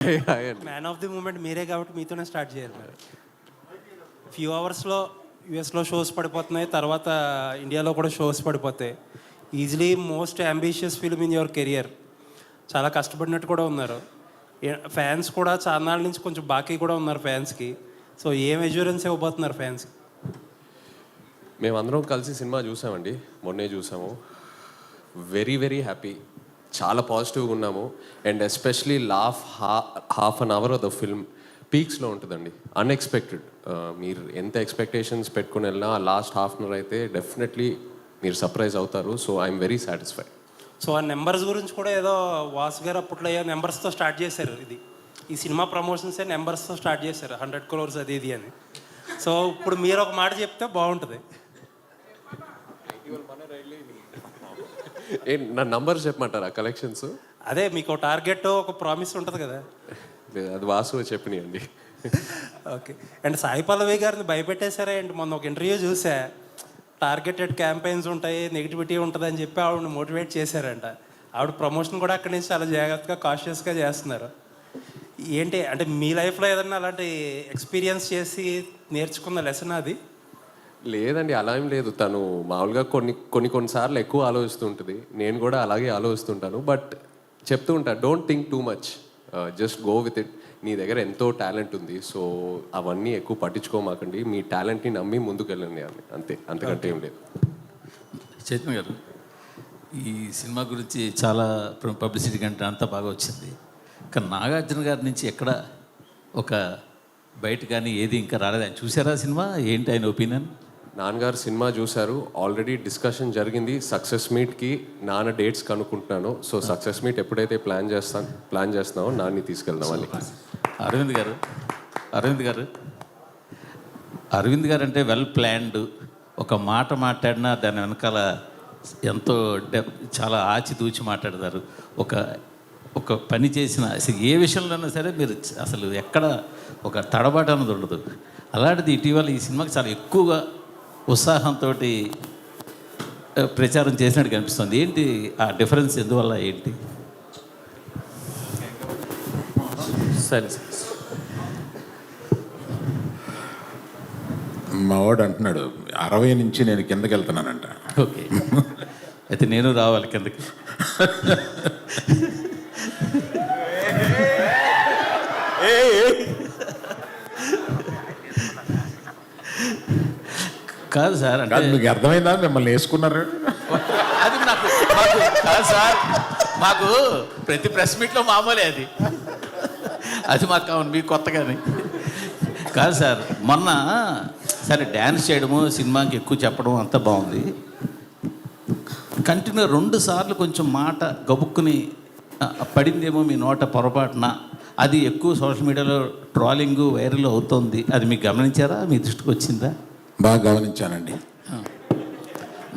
Man of the moment మీరే కాబట్టి మీతోనే స్టార్ట్ చేయాలి మరి. ఫ్యూ అవర్స్లో యూఎస్లో షోస్ పడిపోతున్నాయి, తర్వాత ఇండియాలో కూడా షోస్ పడిపోతాయి. Easily most ambitious film in your career. చాలా కష్టపడినట్టు కూడా ఉన్నారు. ఫ్యాన్స్ కూడా చాలా నాళ్ళ నుంచి కొంచెం బాకీ కూడా ఉన్నారు ఫ్యాన్స్కి. సో ఏం ఎష్యూరెన్స్ ఇవ్వబోతున్నారు ఫ్యాన్స్కి? మేమందరం కలిసి సినిమా చూసామండి, మొన్నే చూసాము. వెరీ వెరీ హ్యాపీ, చాలా పాజిటివ్గా ఉన్నాము. And especially half an hour of the film పీక్స్లో ఉంటుందండి. అన్ఎక్స్పెక్టెడ్. మీరు ఎంత ఎక్స్పెక్టేషన్స్ పెట్టుకుని వెళ్ళినా లాస్ట్ హాఫ్ అన్ అవర్ అయితే డెఫినెట్లీ మీరు సర్ప్రైజ్ అవుతారు. So I'm very satisfied. So ఆ నెంబర్స్ గురించి కూడా ఏదో వాసు గారు అప్పట్లో నెంబర్స్తో స్టార్ట్ చేశారు. ఈ సినిమా ప్రమోషన్సే నెంబర్స్తో స్టార్ట్ చేశారు, 100 crores అది ఇది అని. సో ఇప్పుడు మీరు ఒక మాట చెప్తే బాగుంటుంది. నా నంబర్స్ చెప్పమంటారా కలెక్షన్స్? అదే మీకు టార్గెట్ ఒక ప్రామిస్ ఉంటుంది కదా. అది వాసు చెప్పినాయండి. ఓకే. అండ్ సాయి పల్లవి గారిని భయపెట్టేశారా అండి? మొన్న ఒక ఇంటర్వ్యూ చూసా, టార్గెటెడ్ క్యాంపెయిన్స్ ఉంటాయి, నెగిటివిటీ ఉంటుంది అని చెప్పి ఆవిడని మోటివేట్ చేశారంట. ఆవిడ ప్రమోషన్ కూడా అక్కడి నుంచి చాలా జాగ్రత్తగా కాషియస్గా చేస్తున్నారు. ఏంటి అంటే మీ లైఫ్లో ఏదన్నా అలాంటి ఎక్స్పీరియన్స్ చేసి నేర్చుకున్న లెసన్ అది? లేదండి, అలా ఏం లేదు. తను మామూలుగా కొన్నిసార్లు ఎక్కువ ఆలోచిస్తుంటుంది, నేను కూడా అలాగే ఆలోచిస్తుంటాను. బట్ చెప్తూ ఉంటాను, don't think too much, just go with it. నీ దగ్గర ఎంతో టాలెంట్ ఉంది, సో అవన్నీ ఎక్కువ పట్టించుకోమాకండి, మీ టాలెంట్ని నమ్మి ముందుకు వెళ్ళండి అని, అంతే, అంతకంటే ఏం లేదు. చైతన్య గారు, ఈ సినిమా గురించి చాలా పబ్లిసిటీ కంటే అంతా బాగా వచ్చింది. కానీ నాగార్జున గారి నుంచి ఎక్కడ ఒక బయట కానీ ఏది ఇంకా రాలేదు. ఆయన చూసారా సినిమా? ఏంటి ఆయన ఒపీనియన్? నాన్నగారు సినిమా చూశారు, ఆల్రెడీ డిస్కషన్ జరిగింది. సక్సెస్ మీట్కి నాన్న డేట్స్ కనుక్కుంటున్నాను. సో సక్సెస్ మీట్ ఎప్పుడైతే ప్లాన్ చేస్తున్నామో నాన్ని తీసుకెళ్దామని. అరవింద్ గారు అంటే వెల్ ప్లాన్డ్. ఒక మాట మాట్లాడినా దాని వెనకాల ఎంతో చాలా ఆచితూచి మాట్లాడతారు. ఒక పని చేసిన అసలు ఏ విషయంలోనైనా సరే మీరు అసలు ఎక్కడ ఒక తడబాటు అన్నది ఉండదు. అలాంటిది ఇటీవల ఈ సినిమాకి చాలా ఎక్కువగా ఉత్సాహంతో ప్రచారం చేసినట్టు కనిపిస్తుంది. ఏంటి ఆ డిఫరెన్స్? ఎందువల్ల ఏంటి? సరే, మా వాడు అంటున్నాడు 60 నుంచి నేను కిందకి వెళ్తున్నానంట. ఓకే, అయితే నేను రావాలి కిందకి. కాదు సార్, అంటే మీకు అర్థమైందా మిమ్మల్ని వేసుకున్నారు? అది మాకు కాదు సార్, మాకు ప్రతి ప్రెస్ మీట్లో మామూలే అది మాకు కావాలి, మీకు కొత్తగానే కాదు సార్. మొన్న సరే డ్యాన్స్ చేయడము, సినిమాకి ఎక్కువ చెప్పడం అంతా బాగుంది. కంటిన్యూ 2 సార్లు కొంచెం మాట గబుక్కుని పడిందేమో మీ నోట పొరపాటున, అది ఎక్కువ సోషల్ మీడియాలో ట్రోలింగ్ వైరల్ అవుతుంది. అది మీకు గమనించారా? మీ దృష్టికి వచ్చిందా? బాగా గమనించానండి.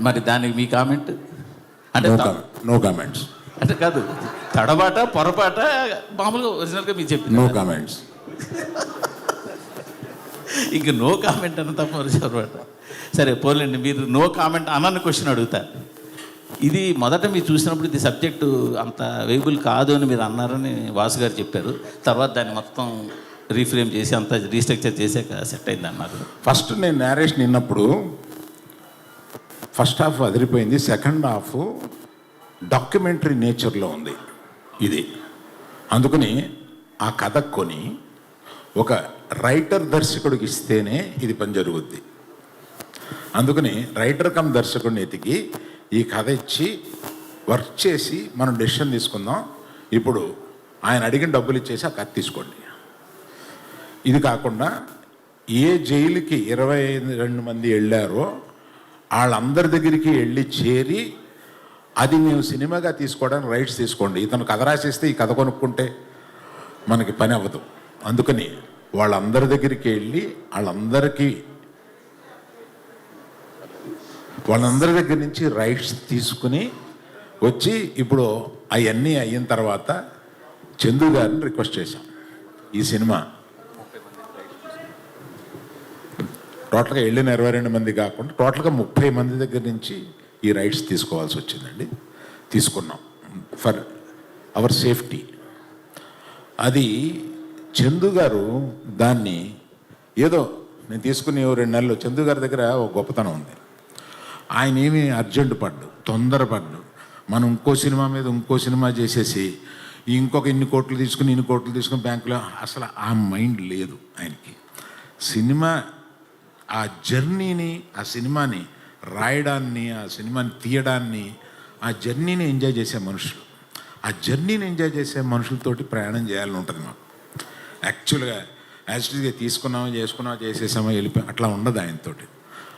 మరి దానికి మీ కామెంట్? అంటే నో కామెంట్స్. అంటే కాదు, తడబాట పొరపాట మామూలుగా ఒరిజినల్గా మీకు చెప్పి నో కామెంట్స్. ఇంక నో కామెంట్ అన్న తప్ప పొరపాట. సరే పోలేండి, మీరు నో కామెంట్ అన్న క్వశ్చన్ అడుగుతా. ఇది మొదట మీరు చూసినప్పుడు ఇది సబ్జెక్టు అంత వేయబుల్ కాదు అని మీరు అన్నారని వాసు గారు చెప్పారు. తర్వాత దాన్ని మొత్తం రీఫ్రేమ్ చేసి అంతా రీస్ట్రక్చర్ చేసాక సెట్ అయింది అన్నారు. ఫస్ట్ నేను నేరేషన్ విన్నప్పుడు ఫస్ట్ హాఫ్ అదిరిపోయింది, సెకండ్ హాఫ్ డాక్యుమెంటరీ నేచర్లో ఉంది ఇది. అందుకని ఆ కథ కొని ఒక రైటర్ దర్శకుడికి ఇస్తేనే ఇది పని జరుగుద్ది. అందుకని రైటర్ కమ్ దర్శకుడిని ఎతికి ఈ కథ ఇచ్చి వర్క్ చేసి మనం డెసిషన్ తీసుకుందాం. ఇప్పుడు ఆయన అడిగిన డబ్బులు ఇచ్చేసి ఆ కథ తీసుకోండి. ఇది కాకుండా ఏ జైలుకి 22 మంది వెళ్ళారో వాళ్ళందరి దగ్గరికి వెళ్ళి చేరి అది మేము సినిమాగా తీసుకోవడానికి రైట్స్ తీసుకోండి. ఇతను కథ రాసేస్తే ఈ కథ కొనుక్కుంటే మనకి పని అవ్వదు. అందుకని వాళ్ళందరి దగ్గరికి వెళ్ళి వాళ్ళందరి దగ్గర నుంచి రైట్స్ తీసుకుని వచ్చి ఇప్పుడు అవన్నీ అయిన తర్వాత చందు గారిని రిక్వెస్ట్ చేశాం. ఈ సినిమా టోటల్గా వెళ్ళిన 22 మంది కాకుండా టోటల్గా 30 మంది దగ్గర నుంచి ఈ రైట్స్ తీసుకోవాల్సి వచ్చిందండి. తీసుకున్నాం ఫర్ అవర్ సేఫ్టీ. అది చందు గారు దాన్ని ఏదో నేను తీసుకుని 2 నెలలు చందు గారి దగ్గర ఒక గొప్పతనం ఉంది. ఆయన ఏమి అర్జెంట్ పడ్డు, తొందరపడ్డు. మనం ఇంకో సినిమా మీద ఇంకో సినిమా చేసేసి ఇంకొక ఇన్ని కోట్లు తీసుకుని బ్యాంకులో అసలు ఆ మైండ్ లేదు ఆయనకి. సినిమా ఆ జర్నీని, ఆ సినిమాని రాయడాన్ని, ఆ సినిమాని తీయడాన్ని, ఆ జర్నీని ఎంజాయ్ చేసే మనుషులు. ఆ జర్నీని ఎంజాయ్ చేసే మనుషులతోటి ప్రయాణం చేయాలని ఉంటుంది మాకు. యాక్చువల్గా యాక్చువల్గా చేసుకున్నామా చేసేసామా వెళ్ళిపోయి అట్లా ఉండదు ఆయనతోటి.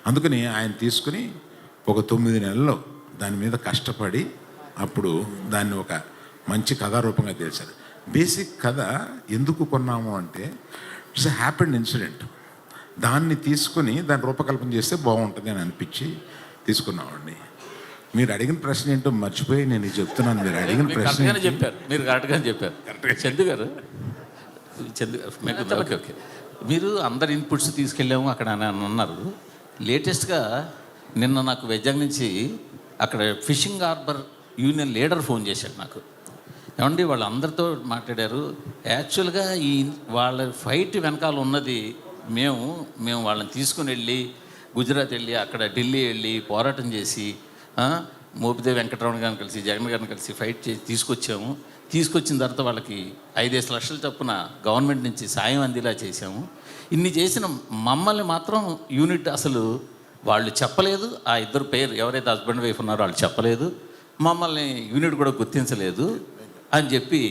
అందుకని ఆయన తీసుకుని ఒక 9 నెలల్లో దాని మీద కష్టపడి అప్పుడు దాన్ని ఒక మంచి కథారూపంగా తెలిసారు. బేసిక్ కథ ఎందుకు కొన్నాము అంటే ఇట్స్ ఎ హ్యాపెండ్ ఇన్సిడెంట్. దాన్ని తీసుకుని దాని రూపకల్పన చేస్తే బాగుంటుంది అని అనిపించి తీసుకున్నామండి. మీరు అడిగిన ప్రశ్న ఏంటో మర్చిపోయి నేను చెప్తున్నాను. మీరు అడిగిన ప్రశ్న మీరు కరెక్ట్గానే చెప్పారు చందు గారు. ఓకే. మీరు అందరి ఇన్పుట్స్ తీసుకెళ్ళాము అక్కడ అని అన్నారు. లేటెస్ట్గా నిన్న నాకు వైజాగ్ నుంచి అక్కడ fishing harbour union leader phone చేశాడు నాకు. ఏమండి వాళ్ళందరితో మాట్లాడారు. యాక్చువల్గా వాళ్ళ ఫైట్ వెనకాల ఉన్నది మేము వాళ్ళని తీసుకుని వెళ్ళి గుజరాత్ వెళ్ళి అక్కడ ఢిల్లీ వెళ్ళి పోరాటం చేసి మోపిదేవి వెంకటరమణ గారిని కలిసి జగన్ గారిని కలిసి ఫైట్ చేసి తీసుకొచ్చిన తర్వాత వాళ్ళకి 5-5 లక్షల చొప్పున గవర్నమెంట్ నుంచి సాయం అందేలా చేశాము. ఇన్ని చేసిన మమ్మల్ని మాత్రం యూనిట్ అసలు వాళ్ళు చెప్పలేదు. ఆ ఇద్దరు పేరు ఎవరైతే హస్బెండ్ వైఫ్ ఉన్నారో వాళ్ళు చెప్పలేదు. మమ్మల్ని యూనిట్ కూడా గుర్తించలేదు అని చెప్పి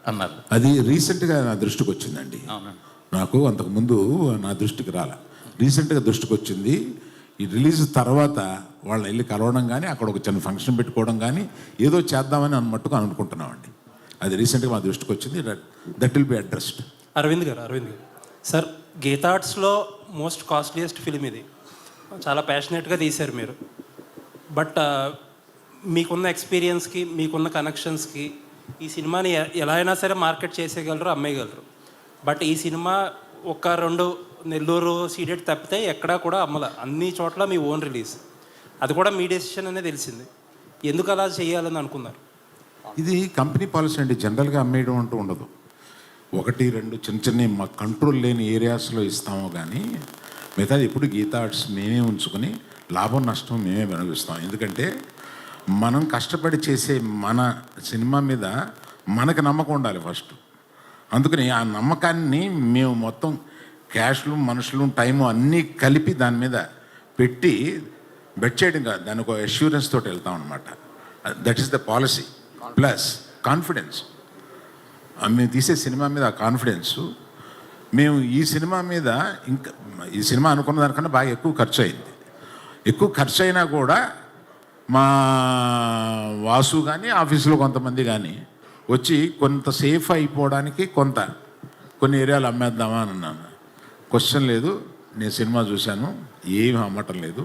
అన్నారు. అది రీసెంట్గా నా దృష్టికి వచ్చిందండి. అవునండి. నాకు అంతకుముందు నా దృష్టికి రాలే, రీసెంట్గా దృష్టికి వచ్చింది. ఈ రిలీజ్ తర్వాత వాళ్ళని వెళ్ళి కలవడం కానీ అక్కడ ఒక చిన్న ఫంక్షన్ పెట్టుకోవడం కానీ ఏదో చేద్దామని మట్టుకు అనుకుంటున్నామండి. అది రీసెంట్గా మా దృష్టికి వచ్చింది. That will be addressed. Aravind garu sir, గీతార్ట్స్లో మోస్ట్ కాస్ట్లీయెస్ట్ ఫిలిం ఇది. చాలా ప్యాషనేట్గా తీశారు మీరు. బట్ మీకున్న ఎక్స్పీరియన్స్కి, మీకున్న కనెక్షన్స్కి ఈ సినిమాని ఎలా అయినా సరే మార్కెట్ చేసేయగలరు, అమ్మేయగలరు. బట్ ఈ సినిమా 1-2 నెల్లూరు సీడెడ్ తప్పితే ఎక్కడా కూడా అమ్మల. అన్ని చోట్ల మీ ఓన్ రిలీజ్. అది కూడా మీ డెసిషన్ అనే తెలిసింది. ఎందుకు అలా చేయాలని అనుకున్నారు? ఇది కంపెనీ పాలసీ అండి. జనరల్గా అమ్మేయడం అంటూ ఉండదు. 1-2 చిన్న మా కంట్రోల్ లేని ఏరియాస్లో ఇస్తాము కానీ మిగతాది ఎప్పుడు గీతా ఆర్ట్స్ మేమే ఉంచుకొని లాభం నష్టం మేమే వినిపిస్తాం. ఎందుకంటే మనం కష్టపడి చేసే మన సినిమా మీద మనకు నమ్మకం ఉండాలి ఫస్ట్. అందుకని ఆ నమ్మకాన్ని మేము మొత్తం క్యాష్లు, మనుషులు, టైము అన్నీ కలిపి దాని మీద పెట్టి బెట్ చేయడం కాదు, దాని ఒక అష్యూరెన్స్ తోటి వెళ్తాం అనమాట. That is the policy. Plus confidence. మేము తీసే సినిమా మీద ఆ కాన్ఫిడెన్సు. మేము ఈ సినిమా మీద ఇంకా ఈ సినిమా అనుకున్న దానికన్నా బాగా ఎక్కువ ఖర్చు అయింది. ఎక్కువ ఖర్చు అయినా కూడా మా వాసు కానీ ఆఫీసులో కొంతమంది కానీ వచ్చి కొంత సేఫ్ అయిపోవడానికి కొన్ని ఏరియాలు అమ్మేద్దామా అని అన్నాను. క్వశ్చన్ లేదు, నేను సినిమా చూశాను, ఏమి అమ్మటం లేదు,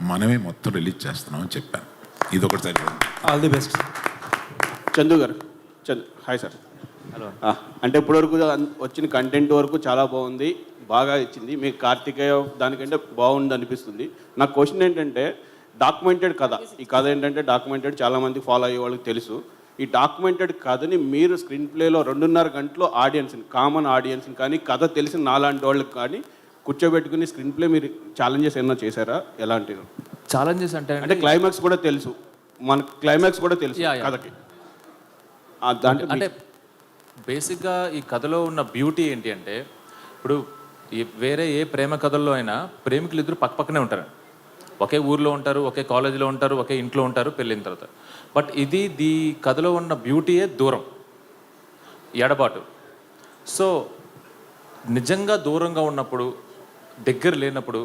మనమే మొత్తం రిలీజ్ చేస్తున్నామని చెప్పాను. ఇదొకటి సరిపోయింది. All the best. Chandu garu. Hi sir. Hello. అంటే ఇప్పటివరకు వచ్చిన కంటెంట్ వరకు చాలా బాగుంది, బాగా ఇచ్చింది. మీకు కార్తికేయ దానికంటే బాగుంది అనిపిస్తుంది. నా క్వశ్చన్ ఏంటంటే, డాక్యుమెంటెడ్ కథ, ఈ కథ ఏంటంటే డాక్యుమెంటెడ్, చాలామంది ఫాలో అయ్యే వాళ్ళకి తెలుసు. ఈ డాక్యుమెంటెడ్ కథని మీరు స్క్రీన్ ప్లేలో 2.5 గంటలో ఆడియన్స్ని, కామన్ ఆడియన్స్ని కానీ కథ తెలిసిన నాలాంటి వాళ్ళకి కానీ కూర్చోబెట్టుకుని స్క్రీన్ ప్లే మీరు ఛాలెంజెస్ ఏమన్నా చేశారా? ఎలాంటివి ఛాలెంజెస్ అంటే క్లైమాక్స్ కూడా తెలుసు, మన క్లైమాక్స్ కూడా తెలుసు కథకి. అంటే బేసిక్గా ఈ కథలో ఉన్న బ్యూటీ ఏంటి అంటే, ఇప్పుడు వేరే ఏ ప్రేమ కథల్లో అయినా ప్రేమికులు ఇద్దరు పక్కనే ఉంటారు, ఒకే ఊర్లో ఉంటారు, ఒకే కాలేజీలో ఉంటారు, ఒకే ఇంట్లో ఉంటారు పెళ్ళిన తర్వాత. బట్ ఈ కథలో ఉన్న బ్యూటీయే దూరం, ఎడబాటు. సో నిజంగా దూరంగా ఉన్నప్పుడు, దగ్గర లేనప్పుడు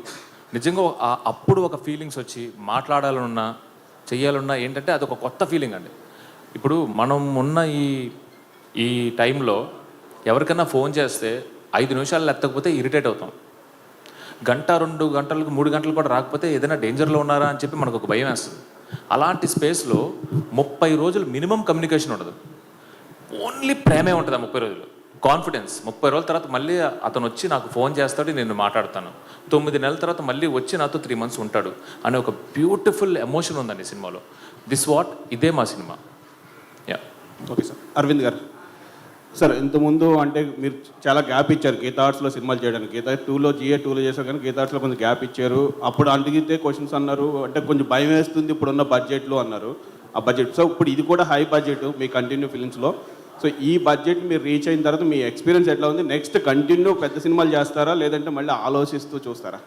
నిజంగా అప్పుడు ఒక ఫీలింగ్స్ వచ్చి మాట్లాడాలన్నా చెయ్యాలన్నా ఏంటంటే అదొక కొత్త ఫీలింగ్ అండి. ఇప్పుడు మనం ఉన్న ఈ టైంలో ఎవరికైనా ఫోన్ చేస్తే 5 నిమిషాలు ఎత్తకపోతే ఇరిటేట్ అవుతాం. 1-2 గంటలకు 3 గంటలు కూడా రాకపోతే ఏదైనా డేంజర్లో ఉన్నారా అని చెప్పి మనకు ఒక భయం వేస్తుంది. అలాంటి స్పేస్లో 30 రోజులు మినిమం కమ్యూనికేషన్ ఉండదు, ఓన్లీ ప్రేమే ఉంటుంది. 30 రోజులు కాన్ఫిడెన్స్. 30 రోజుల తర్వాత మళ్ళీ అతను వచ్చి నాకు ఫోన్ చేస్తాడు, నేను మాట్లాడతాను. 9 నెలల తర్వాత మళ్ళీ వచ్చి నాతో 3 months ఉంటాడు అనే ఒక బ్యూటిఫుల్ ఎమోషన్ ఉందండి సినిమాలో. ఇదే మా సినిమా. Yeah. Okay sir. Aravind garu, sir ఇంతకుముందు అంటే మీరు చాలా గ్యాప్ ఇచ్చారు గీతా ఆర్ట్స్లో సినిమాలు చేయడానికి. గీతా 2లో GA 2లో చేశారు కానీ గీతా ఆర్ట్స్లో కొంచెం గ్యాప్ ఇచ్చారు. అప్పుడు అడిగితే క్వశ్చన్స్ అన్నారు అంటే కొంచెం భయం వేస్తుంది ఇప్పుడున్న బడ్జెట్లో అన్నారు. ఆ బడ్జెట్ సో ఇప్పుడు ఇది కూడా హై బడ్జెట్ మీ కంటిన్యూ ఫిలిమ్స్లో. సో ఈ బడ్జెట్ మీరు రీచ్ అయిన తర్వాత మీ ఎక్స్పీరియన్స్ ఎట్లా ఉంది? నెక్స్ట్ కంటిన్యూ పెద్ద సినిమాలు చేస్తారా లేదంటే మళ్ళీ ఆలోచిస్తూ చూస్తారా?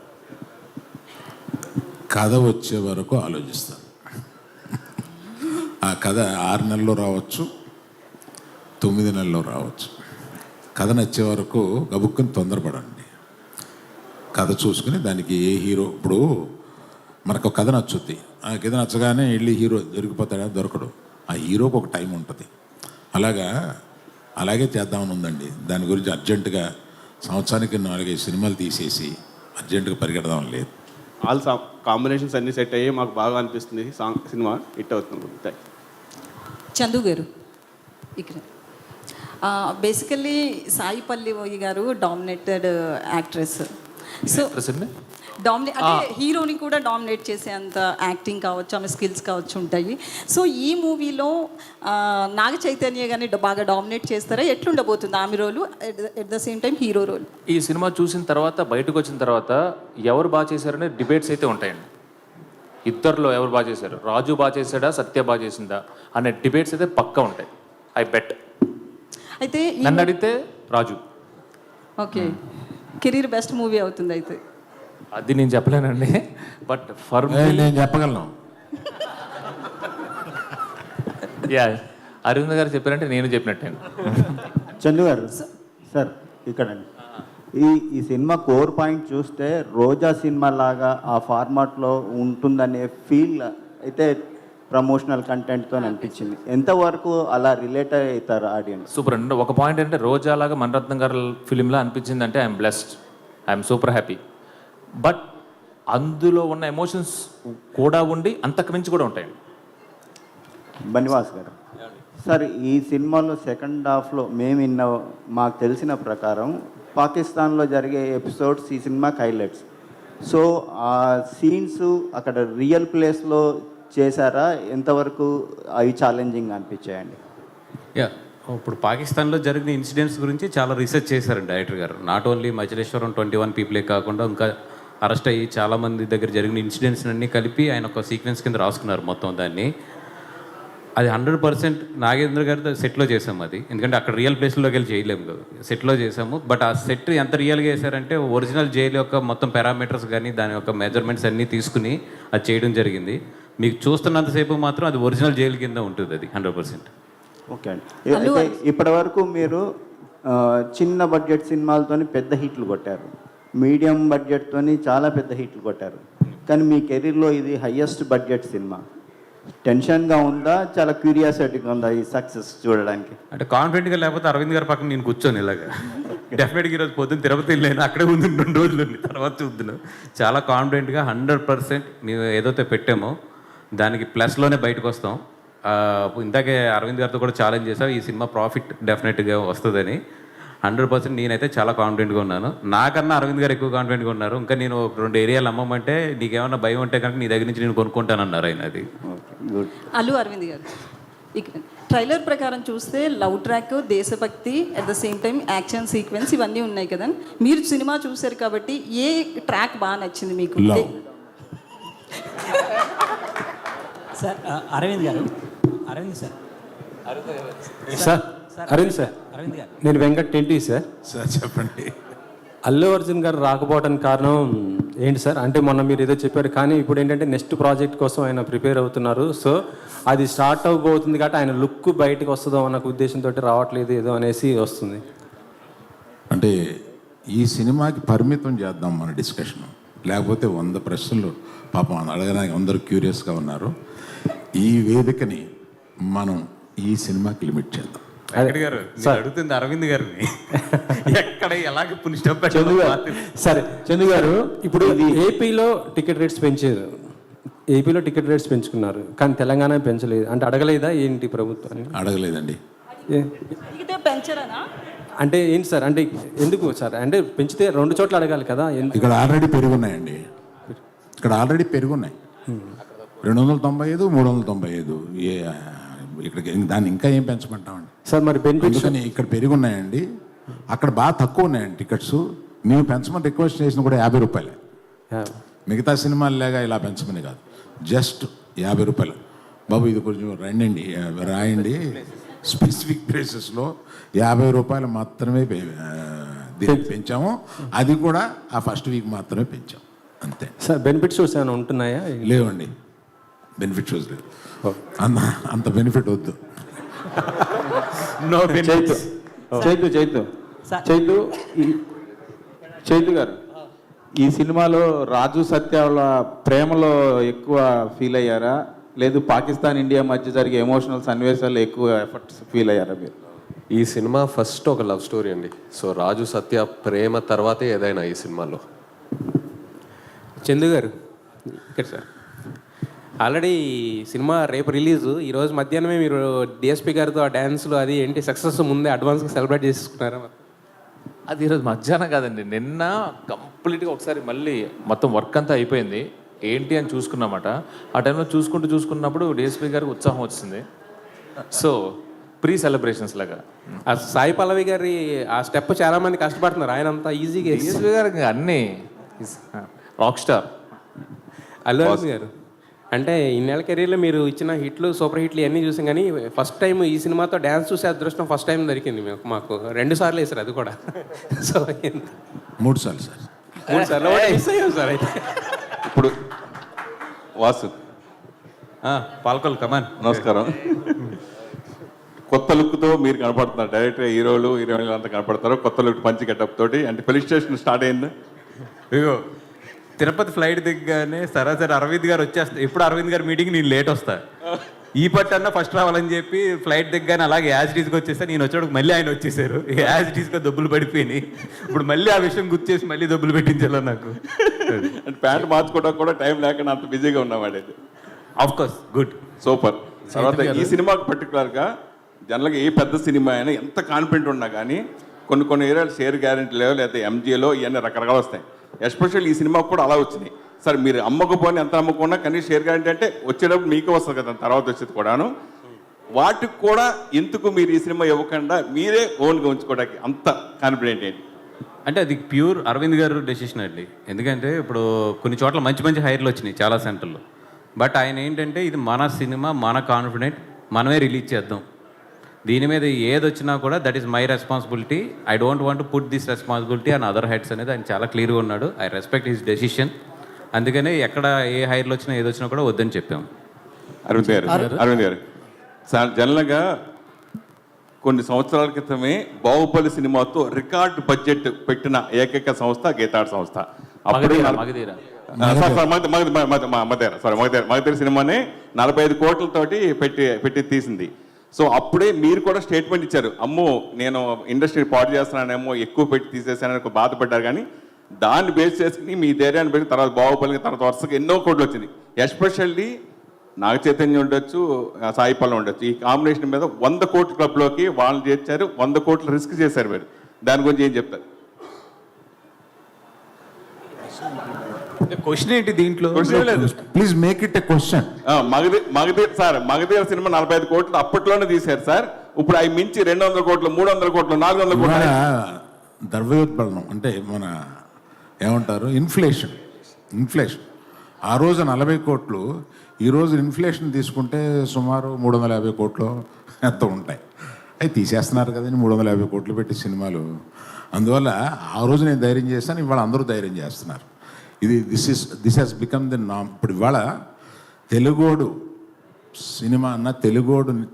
కథ వచ్చే వరకు ఆలోచిస్తాను. ఆ కథ 6 నెలల్లో రావచ్చు, 9 నెలల్లో రావచ్చు. కథ నచ్చే వరకు గబుక్కుని తొందరపడండి. కథ చూసుకుని దానికి ఏ హీరో, ఇప్పుడు మనకు కథ నచ్చుద్ది, ఆ కథ నచ్చగానే వెళ్ళి హీరో దొరికిపోతాడా? దొరకడు. ఆ హీరోకి ఒక టైం ఉంటుంది. అలాగే చేద్దామని ఉందండి. దాని గురించి అర్జెంటుగా సంవత్సరానికి 4-5 సినిమాలు తీసేసి అర్జెంటుగా పరిగెడదాం లేదు. ఆల్ కాంబినేషన్స్ అన్నీ సెట్ అయ్యి మాకు బాగా అనిపిస్తుంది. సినిమా హిట్ అవుతుంది. చందు గారు ఇక్కడ బేసికల్లీ సాయి పల్లవి గారు డామినేటెడ్ యాక్ట్రెస్. సో అంటే హీరోని కూడా డామినేట్ చేసేంత యాక్టింగ్ కావచ్చు, ఆమె స్కిల్స్ కావచ్చు ఉంటాయి. సో ఈ మూవీలో నాగ చైతన్య గారిని బాగా డామినేట్ చేస్తారా? ఎట్లుండబోతుంది ఆమె role, at the same time hero role? ఈ సినిమా చూసిన తర్వాత బయటకు వచ్చిన తర్వాత ఎవరు బాగా చేశారనే డిబేట్స్ అయితే ఉంటాయండి. ఇద్దరిలో ఎవరు బాగా చేశారు, రాజు బాగా చేశాడా సత్య బాగా చేసిందా అనే డిబేట్స్ అయితే పక్కా ఉంటాయి. I bet. అయితే నన్ను అడిగితే Raju. Okay, career best movie అవుతుంది అయితే. అది నేను చెప్పలేనండి, బట్ ఫర్ నేను చెప్పగలను. యా, అరవింద్ గారు చెప్పారంటే నేను చెప్పినట్టే. చందు గారు సార్ ఇక్కడ ఈ సినిమా కోర్ పాయింట్ చూస్తే రోజా సినిమా లాగా ఆ ఫార్మాట్లో ఉంటుందనే ఫీల్ అయితే ప్రమోషనల్ కంటెంట్తో అనిపించింది. ఎంతవరకు అలా రిలేట్ అవుతారు ఆడియన్స్? సూపర్ అండి. ఒక పాయింట్ అంటే రోజా లాగా మణిరత్నం గారి ఫిలింలా అనిపించింది అంటే I'm blessed, I'm super happy. But అందులో ఉన్న ఎమోషన్స్ కూడా ఉండి అంతకు మించి కూడా ఉంటాయండి. బనివాస్ గారు సార్, ఈ సినిమాలో సెకండ్ హాఫ్లో మాకు తెలిసిన ప్రకారం పాకిస్తాన్లో జరిగే ఎపిసోడ్స్ ఈ సినిమాకి హైలైట్స్. సో ఆ సీన్స్ అక్కడ రియల్ ప్లేస్లో చేశారా? ఎంతవరకు అవి ఛాలెంజింగ్ అనిపించాయండి? యా, ఇప్పుడు పాకిస్తాన్లో జరిగిన ఇన్సిడెంట్స్ గురించి చాలా రీసెర్చ్ చేశారండి డైరెక్టర్ గారు. నాట్ ఓన్లీ మచిలేశ్వరం 21 పీపులే కాకుండా ఇంకా అరెస్ట్ అయ్యి చాలామంది దగ్గర జరిగిన ఇన్సిడెంట్స్ అన్నీ కలిపి ఆయన ఒక సీక్వెన్స్ కింద రాసుకున్నారు మొత్తం దాన్ని. అది 100% నాగేంద్ర గారితో సెట్లో చేసాము అది, ఎందుకంటే అక్కడ రియల్ ప్లేస్లోకి వెళ్ళి చేయలేము కదా, సెట్లో చేసాము. బట్ ఆ సెట్ ఎంత రియల్గా చేశారంటే ఒరిజినల్ జైలు యొక్క మొత్తం పారామీటర్స్ కానీ దాని యొక్క మెజర్మెంట్స్ అన్నీ తీసుకుని అది చేయడం జరిగింది. మీకు చూస్తున్నంతసేపు మాత్రం అది ఒరిజినల్ జైలు కింద ఉంటుంది అది 100%. ఓకే అండి. ఇప్పటి వరకు మీరు చిన్న బడ్జెట్ సినిమాలతో పెద్ద హిట్లు కొట్టారు, మీడియం బడ్జెట్తో చాలా పెద్ద హిట్లు కొట్టారు, కానీ మీ కెరీర్లో ఇది హయ్యెస్ట్ బడ్జెట్ సినిమా. టెన్షన్గా ఉందా, చాలా క్యూరియాసిటీగా ఉందా ఈ సక్సెస్ చూడడానికి? అంటే కాన్ఫిడెంట్గా లేకపోతే అరవింద్ గారి పక్కన నేను కూర్చొని ఇలాగా డెఫినెట్గా ఈరోజు పొద్దున్న తిరుపతి వెళ్ళాను, అక్కడే ఉంది 2 రోజులు తర్వాత చూద్దాను. చాలా కాన్ఫిడెంట్గా 100% మేము ఏదైతే పెట్టామో దానికి ప్లస్లోనే బయటకు వస్తాం. ఇందాకే అరవింద్ గారితో కూడా ఛాలెంజ్ చేసాం, ఈ సినిమా ప్రాఫిట్ డెఫినెట్గా వస్తుందని. 100% నేనైతే చాలా కాన్ఫిడెంట్గా ఉన్నాను. నాకన్నా అరవింద్ గారు ఎక్కువ కాన్ఫిడెంట్గా ఉన్నారు. ఇంకా నేను 2 ఏరియాలు అమ్మమంటే నీకేమన్నా భయం ఉంటే కనుక నీ దగ్గర నుంచి నేను కొనుక్కుంటానన్నారు ఆయన. అది అల్లు అరవింద్ గారు ఇక్కడ ట్రైలర్ ప్రకారం చూస్తే లవ్ ట్రాక్, దేశభక్తి, at the same time action sequence ఇవన్నీ ఉన్నాయి కదా. మీరు సినిమా చూశారు కాబట్టి ఏ ట్రాక్ బాగా నచ్చింది మీకు? Sir Aravind garu, Aravind sir, sir Aravind sir, Aravind garu, నేను వెంకట్ టెంటీ సార్. సార్ చెప్పండి. అల్లు అర్జున్ గారు రాకపోవడానికి కారణం ఏంటి సార్? అంటే మొన్న మీరు ఏదో చెప్పారు, కానీ ఇప్పుడు ఏంటంటే నెక్స్ట్ ప్రాజెక్ట్ కోసం ఆయన ప్రిపేర్ అవుతున్నారు. సో అది స్టార్ట్ అవ్వబోతుంది కాబట్టి ఆయన లుక్ బయటకు వస్తుందో అన్న ఉద్దేశంతో రావట్లేదు ఏదో అనేసి వస్తుంది. అంటే ఈ సినిమాకి పరిమితం చేద్దాం మన డిస్కషన్, లేకపోతే 100 ప్రశ్నలు పాపం అడగడానికి అందరూ క్యూరియస్గా ఉన్నారు. ఈ వేదికని మనం ఈ సినిమాకి లిమిట్ చేద్దాం. గారు అడుగుతుంది అరవింద్ గారిని ఎక్కడ ఎలాగ సరే చందు గారు, ఇప్పుడు ఏపీలో టికెట్ రేట్స్ పెంచారు, ఏపీలో టికెట్ రేట్స్ పెంచుకున్నారు, కానీ తెలంగాణ పెంచలేదు. అంటే అడగలేదా ఏంటి ప్రభుత్వాన్ని? అడగలేదండి. పెంచరానా అంటే ఏంటి సార్? అంటే ఎందుకు సార్? అంటే పెంచితే 2 చోట్ల అడగాలి కదా. ఇక్కడ ఆల్రెడీ పెరుగున్నాయండి, ఇక్కడ ఆల్రెడీ పెరుగున్నాయి. 295, 395. ఇక్కడికి దాన్ని ఇంకా ఏం పెంచమంటామండి. సార్ మరి బెనిఫిట్స్ అందుకని ఇక్కడ పెరిగి ఉన్నాయండి, అక్కడ బాగా తక్కువ ఉన్నాయండి టికెట్స్. మేము పెంచమని రిక్వెస్ట్ చేసిన కూడా 50 రూపాయలే. మిగతా సినిమాలు లేగా ఇలా పెంచమని కాదు, జస్ట్ 50 రూపాయలు. బాబు ఇది కొంచెం రండి రాయండి, స్పెసిఫిక్ ప్లేసెస్లో 50 రూపాయలు మాత్రమే దీనికి పెంచాము. అది కూడా ఆ ఫస్ట్ వీక్ మాత్రమే పెంచాం, అంతే. సార్ బెనిఫిట్ షోస్ ఏమైనా ఉంటున్నాయా? లేవండి, బెనిఫిట్ షోస్ లేదు. అంత బెనిఫిట్ వద్దు. No benefits. చైతు గారు, ఈ సినిమాలో రాజు సత్య వాళ్ళ ప్రేమలో ఎక్కువ ఫీల్ అయ్యారా, లేదు పాకిస్తాన్ ఇండియా మధ్య జరిగే ఎమోషనల్ సన్నివేశాలు ఎక్కువ ఎఫర్ట్స్ ఫీల్ అయ్యారా మీరు? ఈ సినిమా ఫస్ట్ ఒక లవ్ స్టోరీ అండి. సో రాజు సత్య ప్రేమ తర్వాతే ఏదైనా ఈ సినిమాలో. చందు గారు ఇక్కడ సార్, ఆల్రెడీ సినిమా రేపు రిలీజు, ఈరోజు మధ్యాహ్నమే మీరు డిఎస్పీ గారితో ఆ డ్యాన్స్లు అది ఏంటి సక్సెస్ ముందే అడ్వాన్స్గా సెలబ్రేట్ చేసుకున్నారా? అది ఈరోజు మధ్యాహ్నం కాదండి, నిన్న కంప్లీట్గా ఒకసారి మళ్ళీ మొత్తం వర్క్ అంతా అయిపోయింది, ఏంటి అని చూసుకున్నమాట. ఆ టైంలో చూసుకున్నప్పుడు డిఎస్పీ గారికి ఉత్సాహం వచ్చింది. సో ప్రీ సెలబ్రేషన్స్ లాగా. ఆ సాయి పల్లవి గారి ఆ స్టెప్ చాలా మంది కష్టపడుతున్నారు, ఆయన అంతా ఈజీగా. డిఎస్పీ గారికి అన్నీ రాక్ స్టార్. అల్లు అర్జున్ గారు అంటే ఇన్నేళ్ళ కెరీర్లో మీరు ఇచ్చిన హిట్లు సూపర్ హిట్లు ఇవన్నీ చూసాం, కానీ ఫస్ట్ టైం ఈ సినిమాతో డ్యాన్స్ చూసే అదృష్టం ఫస్ట్ టైం దొరికింది మాకు 2 సార్లు వేసారు, అది కూడా. సో 3 సార్లు సార్, 3 సార్లు మిస్ అయ్యాం సార్. అయితే ఇప్పుడు వాసు పాల్కొల్ కమాన్. నమస్కారం. కొత్త లుక్తో మీరు కనపడుతున్నారు, డైరెక్ట్గా హీరోయిన్లు అంతా కనపడతారు కొత్త లుక్, పంచి గెటప్ తోటి. అంటే పోలీస్ స్టేషన్ స్టార్ట్ అయింది. ఇగో తిరుపతి ఫ్లైట్ దిగ్గానే సరాసరి అరవింద్ గారు వచ్చేస్తా. ఇప్పుడు అరవింద్ గారు మీటింగ్ నేను లేట్ వస్తా, ఈ పట్టన్నా ఫస్ట్ రావాలని చెప్పి ఫ్లైట్ దిగ్గానే అలాగే యాజ్ డీస్కి వచ్చేస్తా. నేను వచ్చేటప్పుడు మళ్ళీ ఆయన వచ్చేసారు, యాజ్ డీస్గా దెబ్బలు పడిపోయినాయి. ఇప్పుడు మళ్ళీ ఆ విషయం గుర్తు చేసి మళ్ళీ దెబ్బలు పెట్టించాలి నాకు. అంటే ప్యాంట్ మార్చుకోవడానికి కూడా టైం లేకుండా అంత బిజీగా ఉన్నామండి. Of course good, super. తర్వాత ఈ సినిమాకి పర్టికులర్గా జనరల్గా ఏ పెద్ద సినిమా అయినా ఎంత కాన్ఫిడెంట్ ఉన్నా కానీ కొన్ని ఏరియాలు షేర్ గ్యారెంటీ లేవు, లేకపోతే ఎంజీలో ఇవన్నీ రకరకాలు వస్తాయి. ఎస్పెషల్ ఈ సినిమాకు కూడా అలా వచ్చినాయి. సరే మీరు అమ్మకపోయినా ఎంత అమ్మకున్నా కానీ షేర్ గ్యారెంటీ అంటే వచ్చేటప్పుడు మీకే వస్తుంది కదా, తర్వాత వచ్చేది కూడాను. వాటికి కూడా ఎందుకు మీరు ఈ సినిమా ఇవ్వకుండా మీరే ఓన్గా ఉంచుకోవడానికి అంత కాన్ఫిడెంట్ ఏంటి? అంటే అది ప్యూర్ అరవింద్ గారు డెసిషన్ అండి. ఎందుకంటే ఇప్పుడు కొన్ని చోట్ల మంచి హైర్లు వచ్చినాయి చాలా సెంటర్లో. బట్ ఆయన ఏంటంటే ఇది మన సినిమా, మన కాన్ఫిడెంట్, మనమే రిలీజ్ చేద్దాం, దీని మీద ఏది వచ్చినా కూడా that is my responsibility, I don't want to put this responsibility on other heads అనేది ఆయన చాలా క్లియర్గా ఉన్నాడు. I respect his decision. అందుకనే ఎక్కడ ఏ హైర్లు వచ్చినా ఏది వచ్చినా కూడా వద్దని చెప్పాము. అరవింద్ గారు సార్, జనరల్గా కొన్ని సంవత్సరాల క్రితమే బాహుబలి సినిమాతో రికార్డ్ బడ్జెట్ పెట్టిన ఏకైక సంస్థ గీతాడ్ సంస్థ. మగధీర సినిమాని 45 కోట్లతోటి పెట్టి తీసింది. సో అప్పుడే మీరు కూడా స్టేట్మెంట్ ఇచ్చారు, అమ్మో నేను ఇండస్ట్రీ పాడు చేస్తున్నానేమో, ఎక్కువ పెట్టి తీసేసానని బాధపడ్డారు. కానీ దాన్ని బేస్ చేసుకుని మీ ధైర్యాన్ని పెట్టి తర్వాత బాహుబలికి తర్వాత వరుసగా ఎన్నో కోట్లు వచ్చింది. ఎస్పెషల్లీ నాగ చైతన్యం ఉండొచ్చు, సాయి పల్లవి ఉండొచ్చు, ఈ కాంబినేషన్ మీద 100 కోట్ల క్లబ్లోకి వాళ్ళు చేర్చారు. 100 కోట్లు రిస్క్ చేశారు మీరు. దాని గురించి ఏం చెప్తారు? క్వశ్చన్ ఏంటి దీంట్లో? Please make it a question. Magadheera cinema 45 కోట్లు అప్పట్లోనే తీశారు సార్. ఇప్పుడు అవి మించి 200 కోట్లు, 300 కోట్లు, 400 కోట్లు. ద్రవ్యోత్పన్నం అంటే మన ఏమంటారు, ఇన్ఫ్లేషన్. ఆ రోజు 40 కోట్లు, ఈరోజు ఇన్ఫ్లేషన్ తీసుకుంటే సుమారు 350 కోట్లు ఎంత ఉంటాయి. అవి తీసేస్తున్నారు కదండి 350 కోట్లు పెట్టి సినిమాలు. అందువల్ల ఆ రోజు నేను ధైర్యం చేస్తాను, ఇవాళ అందరూ ధైర్యం చేస్తున్నారు. దిస్ హ్యాస్ బికమ్ ది నామ్. ఇప్పుడు ఇవాళ తెలుగోడు సినిమా అన్నా,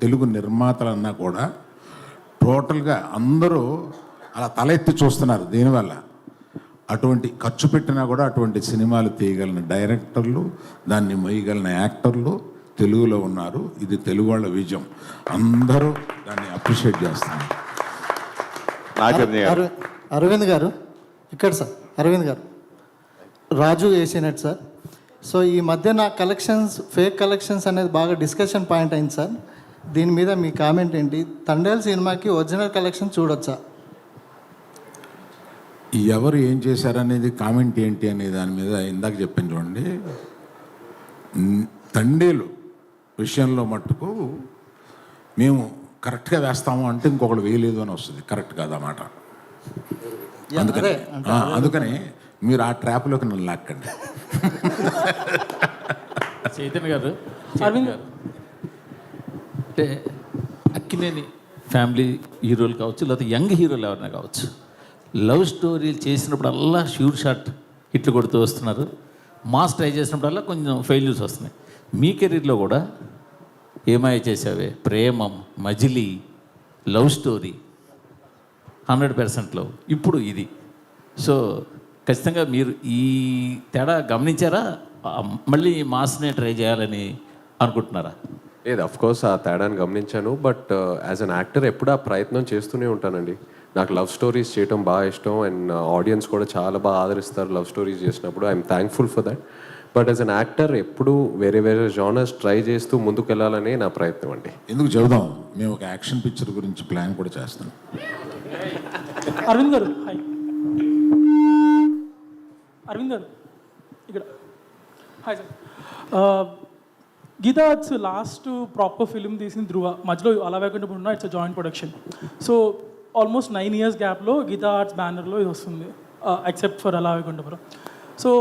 తెలుగు నిర్మాతలన్నా కూడా టోటల్గా అందరూ అలా తల ఎత్తి చూస్తున్నారు. దీనివల్ల అటువంటి ఖర్చు పెట్టినా కూడా అటువంటి సినిమాలు తీయగలిగిన డైరెక్టర్లు, దాన్ని మొయ్యగలిగిన యాక్టర్లు తెలుగులో ఉన్నారు. ఇది తెలుగు వాళ్ళ విజయం, అందరూ దాన్ని అప్రిషియేట్ చేస్తున్నారు. అరవింద్ గారు ఇక్కడ సార్, అరవింద్ గారు రాజు వేసినట్టు సార్. సో ఈ మధ్య నా ఫేక్ కలెక్షన్స్ అనేది బాగా డిస్కషన్ పాయింట్ అయింది సార్. దీని మీద మీ కామెంట్ ఏంటి? తండేల్ సినిమాకి ఒరిజినల్ కలెక్షన్ చూడొచ్చా? ఎవరు ఏం చేశారనేది కామెంట్ ఏంటి అనే దాని మీద ఇందాక చెప్పాను చూడండి. తండేలు విషయంలో మట్టుకు మేము కరెక్ట్గా వేస్తాము అంటే ఇంకొకళ్ళు వేయలేదు అని వస్తుంది. కరెక్ట్ కాదు ఆ మాట. అందుకని మీరు ఆ ట్రాప్లోకి నన్ను లాక్కండి. చైతన్య గారు, అరవింద్ గారు అంటే అక్కినేని ఫ్యామిలీ హీరోలు కావచ్చు, లేకపోతే యంగ్ హీరోలు ఎవరైనా కావచ్చు, లవ్ స్టోరీలు చేసినప్పుడల్లా షూట్ షాట్ హిట్లు కొడుతూ వస్తున్నారు. మాస్ ట్రై చేసినప్పుడల్లా కొంచెం ఫెయిల్యూర్స్ వస్తున్నాయి. మీ కెరీర్లో కూడా ఏమాయ చేసావే, ప్రేమం, మజిలీ, లవ్ స్టోరీ 100%లో ఇప్పుడు ఇది. సో ఖచ్చితంగా మీరు ఈ తేడా గమనించారా? మళ్ళీ మాస్నే ట్రై చేయాలని అనుకుంటున్నారా? లేదు, అఫ్కోర్స్ ఆ తేడాన్ని గమనించాను. బట్ యాజ్ అన్ యాక్టర్ ఎప్పుడు ఆ ప్రయత్నం చేస్తూనే ఉంటానండి. నాకు లవ్ స్టోరీస్ చేయడం బాగా ఇష్టం అండ్ ఆడియన్స్ కూడా చాలా బాగా ఆదరిస్తారు లవ్ స్టోరీస్ చేసినప్పుడు. I'm thankful for that. But as an actor ఎప్పుడు వేరే వేరే జానర్స్ ట్రై చేస్తూ ముందుకు వెళ్ళాలనే నా ప్రయత్నం అండి. ఎందుకు చెబుదాం, మేము ఒక యాక్షన్ పిక్చర్ గురించి ప్లాన్ కూడా చేస్తాం. అరవింద్ గారు, హాయ్. అరవింద్ గారు ఇక్కడ, hi sir. Geetha Arts last proper film తీసింది ధృవ, మధ్యలో అలా వేకుండా ఉన్న it's joint production. So almost 9 years గ్యాప్లో గీతా ఆర్ట్స్ బ్యానర్లో ఇది వస్తుంది, ఎక్సెప్ట్ ఫర్ అలా వేకుంటపురం. సో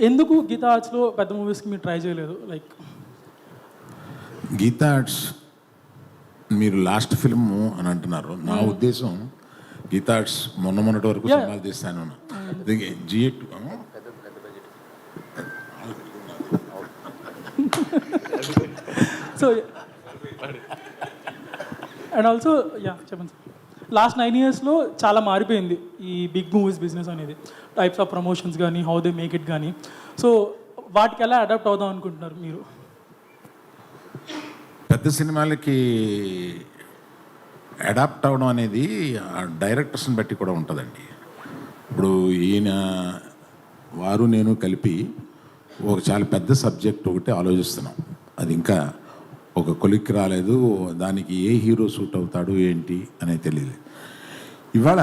ఎందుకు గీతా ఆర్ట్స్లో పెద్ద మూవీస్కి మీరు ట్రై చేయలేదు? లైక్ గీతా ఆర్ట్స్ మీరు లాస్ట్ ఫిల్మ్ అని అంటున్నారు. నా ఉద్దేశం గీతా ఆర్ట్స్ మొన్నటి వరకు సినిమాలు తీస్తాను. జిఎట్ సో అండ్ ఆల్సో చెప్పండి సార్. లాస్ట్ 9 yearsలో చాలా మారిపోయింది ఈ బిగ్ మూవీస్ బిజినెస్ అనేది. టైప్స్ ఆఫ్ ప్రమోషన్స్ కానీ, హౌ దే మేక్ ఇట్ కానీ. సో వాటికి ఎలా అడాప్ట్ అవుదాం అనుకుంటున్నారు మీరు? పెద్ద సినిమాలకి అడాప్ట్ అవ్వడం అనేది డైరెక్టర్స్ని బట్టి కూడా ఉంటుందండి. ఇప్పుడు ఈయన వారు నేను కలిపి ఒక చాలా పెద్ద సబ్జెక్ట్ ఒకటి ఆలోచిస్తున్నాం. అది ఇంకా ఒక కొలిక్కి రాలేదు. దానికి ఏ హీరో సూట్ అవుతాడు ఏంటి అనేది తెలియదు. ఇవాళ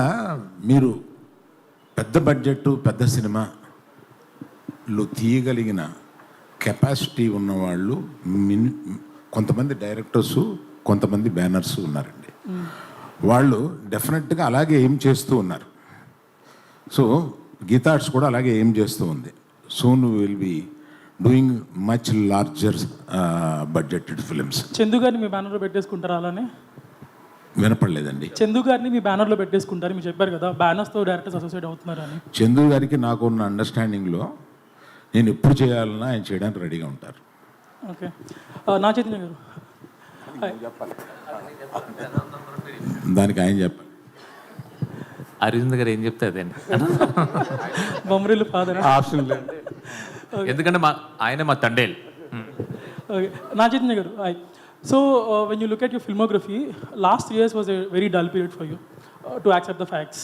మీరు పెద్ద బడ్జెట్ పెద్ద సినిమాలు తీయగలిగిన కెపాసిటీ ఉన్నవాళ్ళు కొంతమంది డైరెక్టర్స్, కొంతమంది బ్యానర్స్ ఉన్నారండి. వాళ్ళు డెఫినెట్గా అలాగే ఏం చేస్తూ ఉన్నారు. సో గీతా ఆర్ట్స్ కూడా అలాగే ఏం చేస్తూ ఉంది. Soon will be doing much larger budgeted films. Chandu గారిని మీ బ్యానర్లో పెట్టేసుకుంటారా? అలానే వినపడలేదండి. చందు గారిని మీ బ్యానర్లో పెట్టేసుకుంటారు, మీరు చెప్పారు కదా బ్యానర్స్తో డైరెక్టర్స్ అసోసియేట్ అవుతున్నారని. చందు గారికి నాకు ఉన్న అండర్స్టాండింగ్లో నేను ఎప్పుడు చేయాలన్నా ఆయన చేయడానికి రెడీగా ఉంటారు. ఓకే. నా చైతన్య గారు, దానికి ఆయన చెప్పాలి. అరవింద్ గారు ఏం చెప్తే అదండి. బొమ్మరిల్లు ఫాదర్ ఆప్షన్ లేదు, ఎందుకంటే ఆయన మా తండేలు. ఓకే. నా చైతన్య గారు, hi. So when you look at your filmography, last 3 years was a very dull period for you to accept the facts.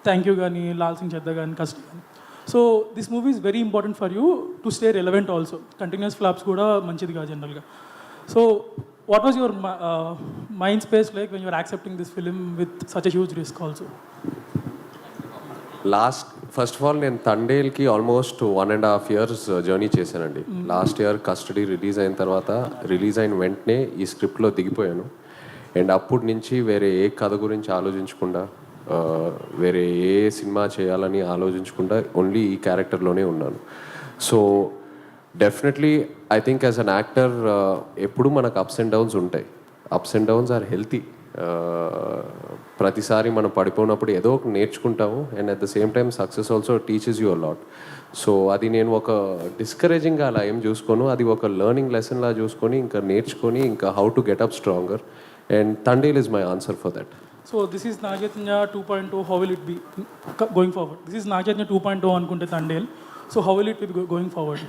Thank you కానీ, లాల్ సింగ్ చెద్దా కానీ, కస్ట్ కానీ. So this movie is very important for you to stay relevant also. Continuous flops కూడా మంచిది కాదు జనరల్గా. So what was your mind space like when you were accepting this film with such a huge risk also? First of all నేను తండేల్కి almost 1.5 years journey చేశానండి. Last year custody release అయిన తర్వాత, release అయిన వెంటనే ఈ స్క్రిప్ట్లో దిగిపోయాను. అండ్ అప్పటి నుంచి వేరే ఏ కథ గురించి ఆలోచించకుండా, వేరే ఏ సినిమా చేయాలని ఆలోచించకుండా ఓన్లీ ఈ క్యారెక్టర్లోనే ఉన్నాను. So definitely I think as an actor ఎప్పుడు మనకు అప్స్ అండ్ డౌన్స్ ఉంటాయి. Ups and downs are healthy. ప్రతిసారి మనం పడిపోయినప్పుడు ఏదో ఒక నేర్చుకుంటాము. And at the same time success also teaches you a lot. So అది నేను ఒక డిస్కరేజింగ్గా అలా ఏం చూసుకోను, అది ఒక లెర్నింగ్ లెసన్లా చూసుకొని ఇంకా నేర్చుకొని ఇంకా how to get up stronger. And Thandel is my answer for that. So this is Naga Chaitanya 2.0. How will it be going forward? This is Naga Chaitanya 2.0 అనుకుంటే Thandel. So how will it be going forward?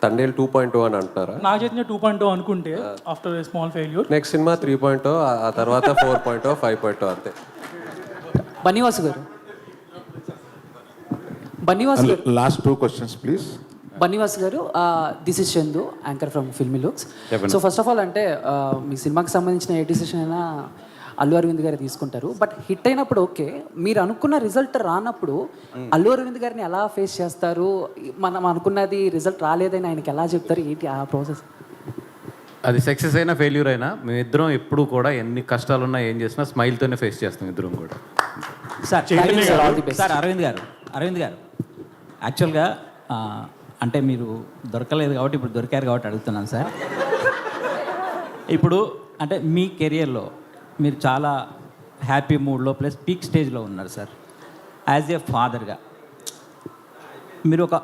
Thandel 2.0 అని అంటారా? నాగచైతన్య 2.0 అనుకుంటే after a small failure, next cinema 3.0, ఆ తర్వాత 4.0, 5.0 అంతే. బన్నీవాసు గారు, బన్నీవాసు గారు, last 2 questions please. Bunny Vasu గారు, this is Chandu, anchor from filmy looks. So first of all అంటే మీ సినిమాకి సంబంధించిన ఏ డిసిషన్ అయినా అల్లు అరవింద్ గారు తీసుకుంటారు. బట్ హిట్ అయినప్పుడు ఓకే, మీరు అనుకున్న రిజల్ట్ రానప్పుడు అల్లు అరవింద్ గారిని ఎలా ఫేస్ చేస్తారు? మనం అనుకున్నది రిజల్ట్ రాలేదని ఆయనకి ఎలా చెప్తారు? ఏంటి ఆ ప్రాసెస్? అది సక్సెస్ అయినా ఫెయిల్యూర్ అయినా మేమిద్దరం ఎప్పుడు కూడా ఎన్ని కష్టాలున్నా ఏం చేసినా స్మైల్తోనే ఫేస్ చేస్తాం ఇద్దరం కూడా. సార్ అరవింద్ గారు యాక్చువల్గా అంటే మీరు దొరకలేదు కాబట్టి ఇప్పుడు దొరికారు కాబట్టి అడుగుతున్నాను సార్. ఇప్పుడు అంటే మీ కెరియర్లో మీరు చాలా హ్యాపీ మూడ్లో ప్లస్ పీక్ స్టేజ్లో ఉన్నారు సార్. యాజ్ ఏ ఫాదర్గా మీరు ఒక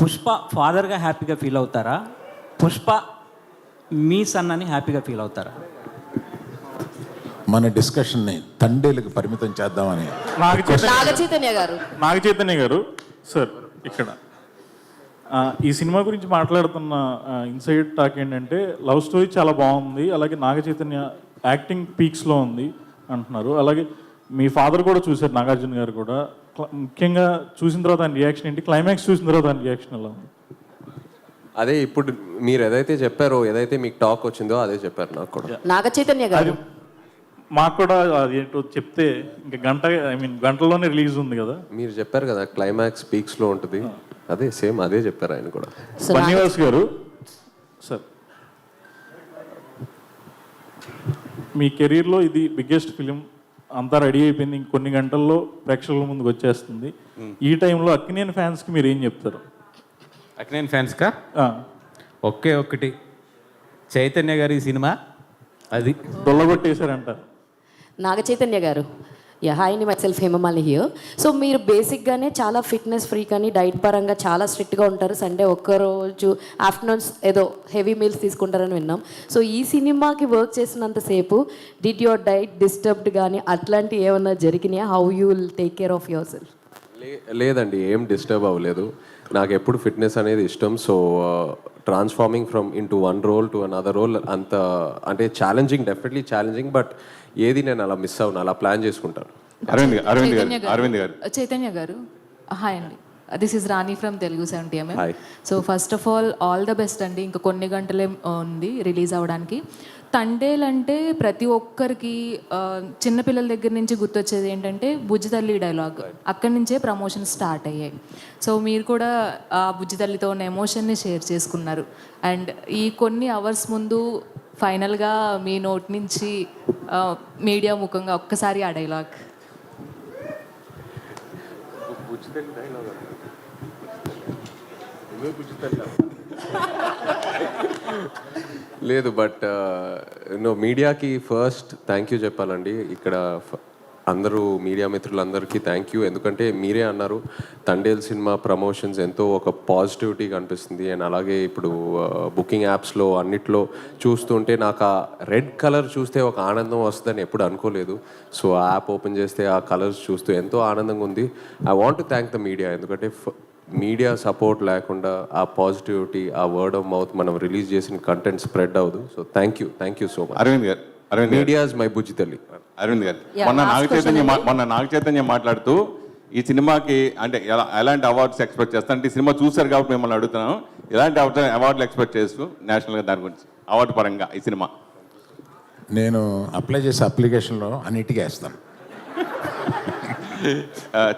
పుష్ప ఫాదర్గా హ్యాపీగా ఫీల్ అవుతారా, పుష్ప మీ సన్ అని హ్యాపీగా ఫీల్ అవుతారా? మన డిస్కషన్ని తండేలకు పరిమితం చేద్దామని. నాగ చైతన్య గారు సార్ ఇక్కడ ఈ సినిమా గురించి మాట్లాడుతున్న ఇన్సైడ్ టాక్ ఏంటంటే లవ్ స్టోరీ చాలా బాగుంది, అలాగే నాగ చైతన్య యాక్టింగ్ పీక్స్లో ఉంది అంటున్నారు. అలాగే మీ ఫాదర్ కూడా చూశారు, నాగార్జున గారు కూడా. ముఖ్యంగా చూసిన తర్వాత ఆయన రియాక్షన్ ఏంటి, క్లైమాక్స్ చూసిన తర్వాత ఆయన రియాక్షన్ ఎలా ఉంది? అదే ఇప్పుడు మీరు ఏదైతే చెప్పారో, ఏదైతే మీకు టాక్ వచ్చిందో అదే చెప్పారు నాకు కూడా. నాగ చైతన్య గారు మాకు కూడా అదేంటో చెప్తే ఇంకా గంటలోనే రిలీజ్ ఉంది కదా. మీరు చెప్పారు కదా క్లైమాక్స్ పీక్స్లో ఉంటుంది, అదే సేమ్ అదే చెప్పారు ఆయన కూడా. బన్నీవాస్ గారు సార్, మీ కెరీర్లో ఇది బిగ్గెస్ట్ ఫిలిం, అంతా రెడీ అయిపోయింది, ఇంకొన్ని గంటల్లో ప్రేక్షకుల ముందుకు వచ్చేస్తుంది. ఈ టైంలో అక్కినేని ఫ్యాన్స్కి మీరు ఏం చెప్తారు? అక్కినేని ఫ్యాన్స్కా ఒక్కటి చైతన్య గారి సినిమా అది దొల్లగొట్టేశారంటారు. నాగ చైతన్య గారు, hi my self Hemamali here. So మీరు బేసిక్గానే చాలా ఫిట్నెస్ ఫ్రీక్ అని డైట్ పరంగా చాలా స్ట్రిక్ట్గా ఉంటారు. సండే ఒక్కరోజు ఆఫ్టర్నూన్స్ ఏదో హెవీ మీల్స్ తీసుకుంటారని విన్నాం. సో ఈ సినిమాకి వర్క్ చేసినంతసేపు డిడ్ యువర్ డైట్ డిస్టర్బ్డ్ కానీ అట్లాంటి ఏమన్నా జరిగినాయా? How you will take care of yourself? లేదండి, ఏం డిస్టర్బ్ అవ్వలేదు. నాకు ఎప్పుడు ఫిట్నెస్ అనేది ఇష్టం. So transforming from into one role to another role అంత అంటే ఛాలెంజింగ్, డెఫినెట్లీ ఛాలెంజింగ్, బట్ ఏది నేను అలా మిస్ అవును, అలా ప్లాన్ చేసుకుంటాను. చైతన్య గారు హాయ్ అండి, this is Rani from Telugu 70mm. So first of all the best అండి. ఇంకా కొన్ని గంటలే ఉంది రిలీజ్ అవ్వడానికి. తండేల్ అంటే ప్రతి ఒక్కరికి చిన్నపిల్లల దగ్గర నుంచి గుర్తొచ్చేది ఏంటంటే బుజ్జి తల్లి డైలాగ్, అక్కడి నుంచే ప్రమోషన్ స్టార్ట్ అయ్యాయి. సో మీరు కూడా ఆ బుజ్జి తల్లితో ఉన్న ఎమోషన్ని షేర్ చేసుకున్నారు. అండ్ ఈ కొన్ని అవర్స్ ముందు ఫైనల్గా మీ నోట్ నుంచి మీడియా ముఖంగా ఒక్కసారి ఆ డైలాగ్. లేదు, బట్ మీడియాకి ఫస్ట్ థ్యాంక్ యూ చెప్పాలండి. ఇక్కడ అందరూ మీడియా మిత్రులందరికీ థ్యాంక్ యూ. ఎందుకంటే మీరే అన్నారు తండేల్ సినిమా ప్రమోషన్స్ ఎంతో ఒక పాజిటివిటీ కనిపిస్తుంది. అండ్ అలాగే ఇప్పుడు బుకింగ్ యాప్స్లో అన్నిట్లో చూస్తుంటే నాకు ఆ రెడ్ కలర్ చూస్తే ఒక ఆనందం వస్తుందని ఎప్పుడు అనుకోలేదు. సో ఆ యాప్ ఓపెన్ చేస్తే ఆ కలర్స్ చూస్తూ ఎంతో ఆనందంగా ఉంది. I want to thank the media, ఎందుకంటే మీడియా సపోర్ట్ లేకుండా ఆ పాజిటివిటీ, ఆ వర్డ్ ఆఫ్ మౌత్ మనం రిలీజ్ చేసిన కంటెంట్ స్ప్రెడ్ అవ్వదు. So thank you so much. Aravind garu, media is my బుజ్జి తల్లి. అరవింద్ గారు, మొన్న నాగ చైతన్య మాట్లాడుతూ ఈ సినిమాకి అంటే ఎలాంటి అవార్డ్స్ ఎక్స్పెక్ట్ చేస్తాను అంటే, ఈ సినిమా చూశారు కాబట్టి మిమ్మల్ని అడుగుతున్నాను, ఎలాంటి అవార్డులు ఎక్స్పెక్ట్ చేస్తూ నేషనల్గా దాని గురించి అవార్డు పరంగా ఈ సినిమా? నేను అప్లై చేసే అప్లికేషన్లో అన్నిటికీ వేస్తాను.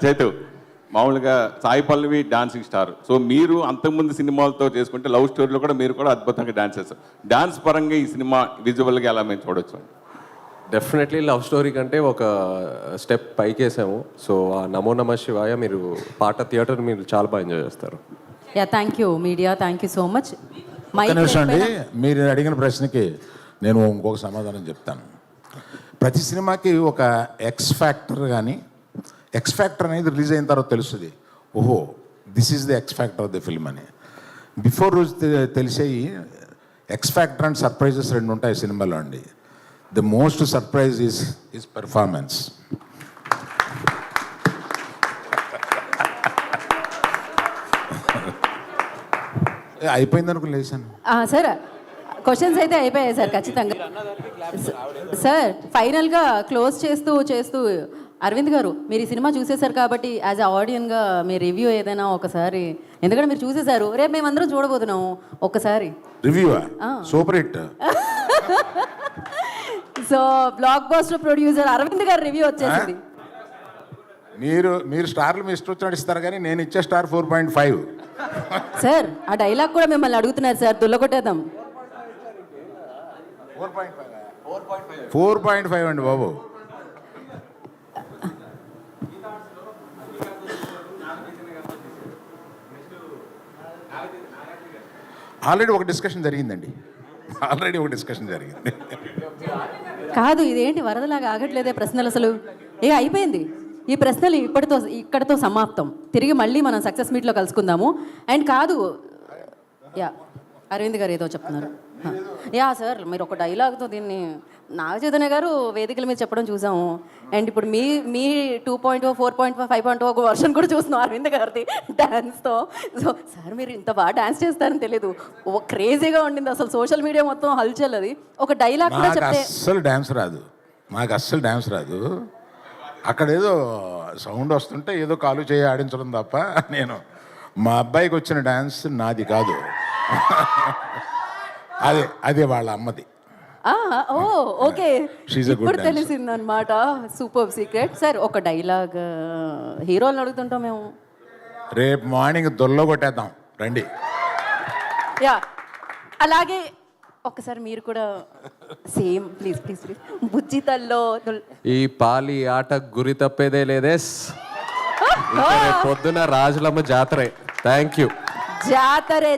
చైతు, మామూలుగా Sai Pallavi dancing star. So మీరు అంతకుముందు సినిమాలతో చేసుకుంటే లవ్ స్టోరీలో కూడా మీరు కూడా అద్భుతంగా డాన్స్ చేస్తారు. డాన్స్ పరంగా ఈ సినిమా విజువల్గా ఎలా మేము చూడొచ్చు? డెఫినెట్లీ లవ్ స్టోరీ కంటే ఒక స్టెప్ పైకేసాము. సో ఆ నమో నమ శివాయ మీరు పాట థియేటర్ మీరు చాలా బాగా ఎంజాయ్ చేస్తారు. Thank you media, thank you so much. నిమిషం అండి, మీరు అడిగిన ప్రశ్నకి నేను ఇంకొక సమాధానం చెప్తాను. ప్రతి సినిమాకి ఒక ఎక్స్ ఫ్యాక్టర్ కానీ, ఎక్స్ ఫ్యాక్టర్ అనేది రిలీజ్ అయిన తర్వాత తెలుస్తుంది, ఓహో this is the X factor of the film అని. బిఫోర్ రోజు తెలిసేవి ఎక్స్ ఫ్యాక్టర్ అండ్ సర్ప్రైజెస్ రెండు ఉంటాయి సినిమాలో అండి. The most surprise is performance. అయిపోయింది అనుకుని లేచాను సార్. క్వశ్చన్స్ అయితే అయిపోయాయి సార్ ఖచ్చితంగా. సార్ ఫైనల్గా క్లోజ్ చేస్తూ అరవింద్ గారు, మీరు ఈ సినిమా చూసేశారు కాబట్టి యాజ్ అ ఆడియన్గా మీ రివ్యూ ఏదైనా ఒకసారి, ఎందుకంటే మీరు చూసేశారు, రేపు మేమందరం చూడబోతున్నాము, ఒక్కసారి review super hit. So blockbuster producer Aravind garu review వచ్చేసింది. మీరు స్టార్లు మీ ఇష్టం వచ్చినట్టు ఇస్తారు, కానీ నేను ఇచ్చే స్టార్ 4.5. సార్ ఆ డైలాగ్ కూడా మిమ్మల్ని అడుగుతున్నారు సార్, దుల్లగొట్టేద్దాం. 4.5 అండి బాబు. ఆల్రెడీ ఒక డిస్కషన్ జరిగింది. కాదు, ఇదేంటి వరదలాగా ఆగట్లేదే ప్రశ్నలు అసలు. అయిపోయింది ఈ ప్రశ్నలు ఇక్కడితో సమాప్తం. తిరిగి మళ్ళీ మనం సక్సెస్ మీట్లో కలుసుకుందాము. అండ్ కాదు, అరవింద్ గారు ఏదో చెప్తున్నారు. సార్, మీరు ఒక డైలాగ్తో దీన్ని నాగ చైతన్య గారు వేదికల మీద చెప్పడం చూసాము. అండ్ ఇప్పుడు మీ 2.0, 4.5, 5.0 ఒక వర్షన్ కూడా చూస్తున్నాం అరవింద్ గారిది డ్యాన్స్తో. సో సార్, మీరు ఇంత బాగా డ్యాన్స్ చేస్తారని తెలియదు. క్రేజీగా ఉండింది అసలు, సోషల్ మీడియా మొత్తం హల్చల్. అది ఒక డైలాగ్ కూడా చెప్తే అస్సలు డ్యాన్స్ రాదు. అక్కడ ఏదో సౌండ్ వస్తుంటే ఏదో కాలు చేయి ఆడించడం తప్ప మా అబ్బాయికి వచ్చిన డ్యాన్స్ నాది కాదు. అదే వాళ్ళ అమ్మది. ఓకే, ఇప్పుడు తెలిసింది అనమాట. Super secret. సార్, ఒక డైలాగ్ హీరోలను అడుగుతుంటాం మేము. రేపు మార్నింగ్ దొల్లో కొట్టేద్దాం రండి. అలాగే ఒకసారి మీరు కూడా సేమ్ ప్లీజ్ ప్లీజ్ ప్లీజ్. బుజ్జితల్లో ఈ పాలి ఆట గురి తప్పేదే లేదే. పొద్దున రాజులమ్మ జాతరే. Thank you. జాతరే